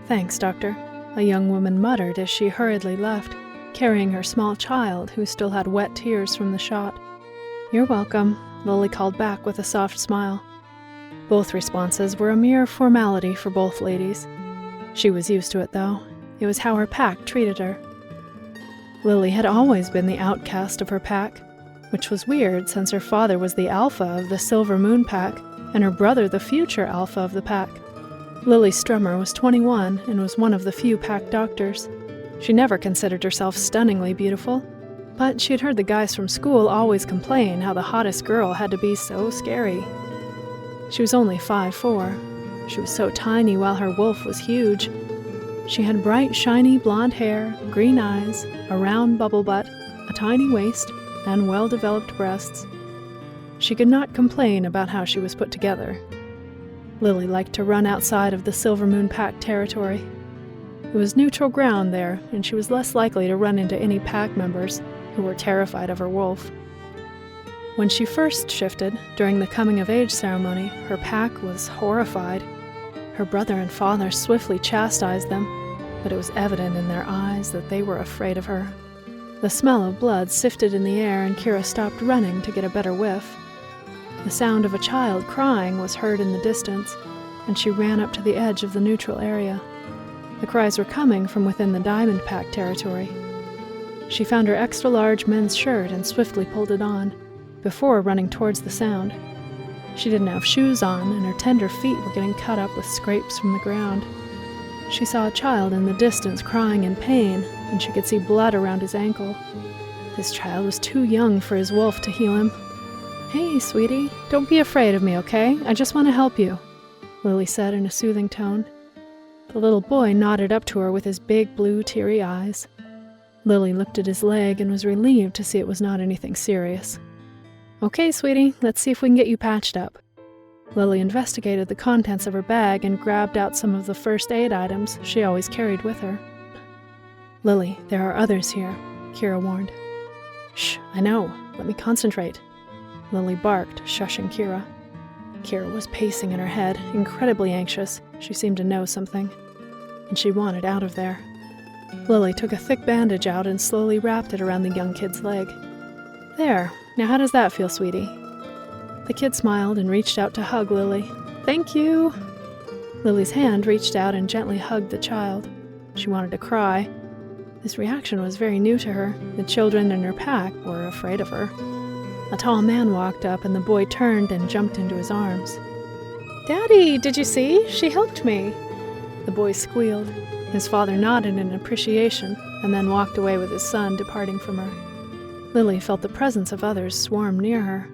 "Thanks, Doctor," a young woman muttered as she hurriedly left, carrying her small child who still had wet tears from the shot. "You're welcome," Lily called back with a soft smile. Both responses were a mere formality for both ladies. She was used to it, though. It was how her pack treated her. Lily had always been the outcast of her pack, which was weird since her father was the alpha of the Silver Moon pack and her brother the future alpha of the pack. Lily Strummer was 21 and was one of the few pack doctors. She never considered herself stunningly beautiful, but she had heard the guys from school always complain how the hottest girl had to be so scary. She was only 5'4". She was so tiny while her wolf was huge. She had bright, shiny blonde hair, green eyes, a round bubble butt, a tiny waist, and well-developed breasts. She could not complain about how she was put together. Lily liked to run outside of the Silver Moon pack territory. It was neutral ground there, and she was less likely to run into any pack members who were terrified of her wolf. When she first shifted, during the coming-of-age ceremony, her pack was horrified. Her brother and father swiftly chastised them, but it was evident in their eyes that they were afraid of her. The smell of blood sifted in the air, and Kira stopped running to get a better whiff. The sound of a child crying was heard in the distance, and she ran up to the edge of the neutral area. The cries were coming from within the Diamond Pack territory. She found her extra-large men's shirt and swiftly pulled it on, before running towards the sound. She didn't have shoes on, and her tender feet were getting cut up with scrapes from the ground. She saw a child in the distance crying in pain, and she could see blood around his ankle. This child was too young for his wolf to heal him. "Hey, sweetie, don't be afraid of me, okay? I just want to help you," Lily said in a soothing tone. The little boy nodded up to her with his big blue teary eyes. Lily looked at his leg and was relieved to see it was not anything serious. "Okay, sweetie, let's see if we can get you patched up." Lily investigated the contents of her bag and grabbed out some of the first aid items she always carried with her. "Lily, there are others here," Kira warned. "Shh, I know. Let me concentrate," Lily barked, shushing Kira. Kira was pacing in her head, incredibly anxious. She seemed to know something, and she wanted out of there. Lily took a thick bandage out and slowly wrapped it around the young kid's leg. "There. Now how does that feel, sweetie?" The kid smiled and reached out to hug Lily. "Thank you!" Lily's hand reached out and gently hugged the child. She wanted to cry. This reaction was very new to her. The children in her pack were afraid of her. A tall man walked up and the boy turned and jumped into his arms. "Daddy, did you see? She helped me!" The boy squealed. His father nodded in appreciation and then walked away with his son, departing from her. Lily felt the presence of others swarm near her.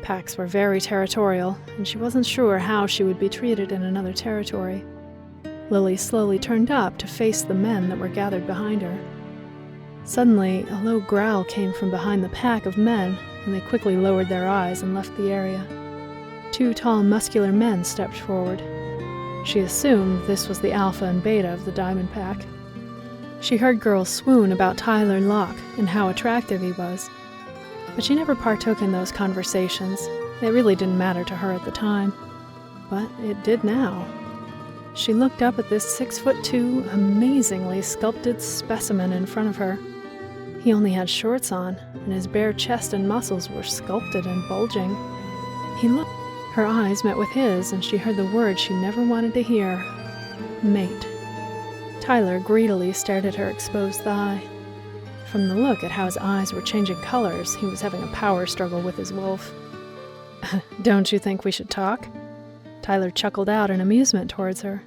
Packs were very territorial, and she wasn't sure how she would be treated in another territory. Lily slowly turned up to face the men that were gathered behind her. Suddenly, a low growl came from behind the pack of men, and they quickly lowered their eyes and left the area. 2 tall, muscular men stepped forward. She assumed this was the alpha and beta of the Diamond Pack. She heard girls swoon about Tyler Locke and how attractive he was, but she never partook in those conversations. It really didn't matter to her at the time, but it did now. She looked up at this 6'2", amazingly sculpted specimen in front of her. He only had shorts on, and his bare chest and muscles were sculpted and bulging. He looked. Her eyes met with his, and she heard the word she never wanted to hear: mate. Tyler greedily stared at her exposed thigh. From the look at how his eyes were changing colors, he was having a power struggle with his wolf. "Don't you think we should talk?" Tyler chuckled out in amusement towards her.